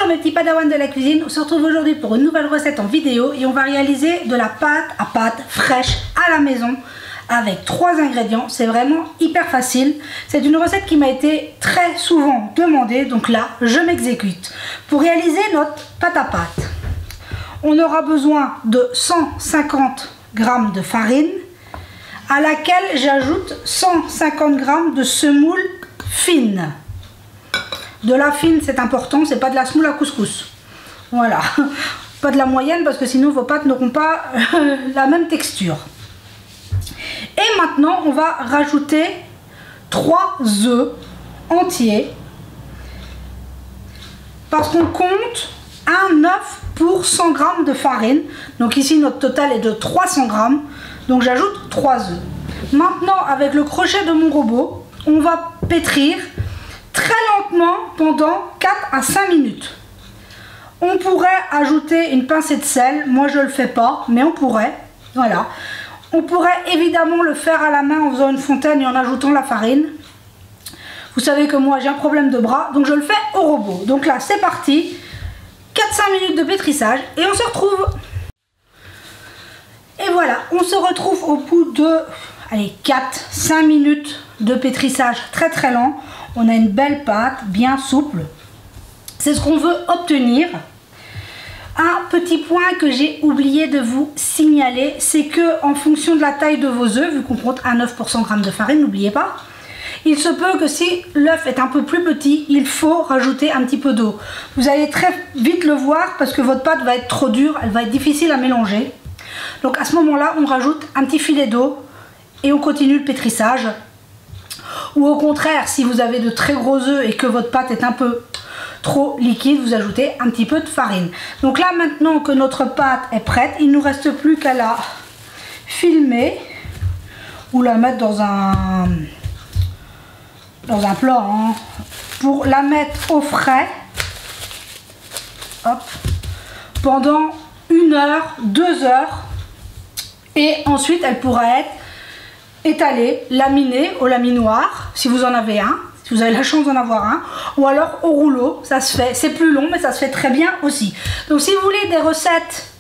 mes petits padawans de la cuisine, on se retrouve aujourd'hui pour une nouvelle recette en vidéo et on va réaliser de la pâte à pâte fraîche à la maison avec 3 ingrédients. C'est vraiment hyper facile. C'est une recette qui m'a été très souvent demandée, donc là je m'exécute. Pour réaliser notre pâte à pâte, on aura besoin de 150 g de farine à laquelle j'ajoute 150 g de semoule fine. De la fine, c'est important, c'est pas de la semoule à couscous. Voilà, pas de la moyenne parce que sinon vos pâtes n'auront pas la même texture. Et maintenant, on va rajouter 3 œufs entiers parce qu'on compte un œuf pour 100 g de farine. Donc ici, notre total est de 300 g. Donc j'ajoute 3 œufs. Maintenant, avec le crochet de mon robot, on va pétrir très lentement pendant 4 à 5 minutes. On pourrait ajouter une pincée de sel. Moi, je ne le fais pas, mais on pourrait. Voilà. On pourrait évidemment le faire à la main en faisant une fontaine et en ajoutant la farine. Vous savez que moi, j'ai un problème de bras, donc je le fais au robot. Donc là, c'est parti. 4-5 minutes de pétrissage et on se retrouve. Et voilà, on se retrouve au bout de 4-5 minutes de pétrissage très très lent. On a une belle pâte, bien souple. C'est ce qu'on veut obtenir. Un petit point que j'ai oublié de vous signaler, c'est que en fonction de la taille de vos œufs, vu qu'on compte un œuf pour 100 g de farine, n'oubliez pas, il se peut que si l'œuf est un peu plus petit, il faut rajouter un petit peu d'eau. Vous allez très vite le voir parce que votre pâte va être trop dure, elle va être difficile à mélanger. Donc à ce moment-là, on rajoute un petit filet d'eau et on continue le pétrissage. Ou au contraire, si vous avez de très gros œufs et que votre pâte est un peu trop liquide, vous ajoutez un petit peu de farine. Donc là, maintenant que notre pâte est prête, il ne nous reste plus qu'à la filmer ou la mettre dans un plat pour la mettre au frais. Hop, pendant 1 heure, 2 heures, et ensuite elle pourra être étalée, laminée au laminoir si vous en avez un, si vous avez la chance d'en avoir un, ou alors au rouleau. Ça se fait, c'est plus long mais ça se fait très bien aussi. Donc si vous voulez des recettes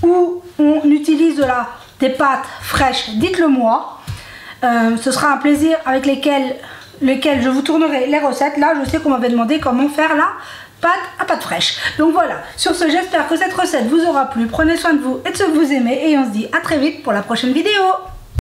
où on utilise des pâtes fraîches, dites-le moi. Ce sera un plaisir avec lesquels je vous tournerai les recettes. Là je sais qu'on m'avait demandé comment faire la pâte à pâte fraîche. Donc voilà, sur ce, j'espère que cette recette vous aura plu. Prenez soin de vous et de ceux que vous aimez et on se dit à très vite pour la prochaine vidéo.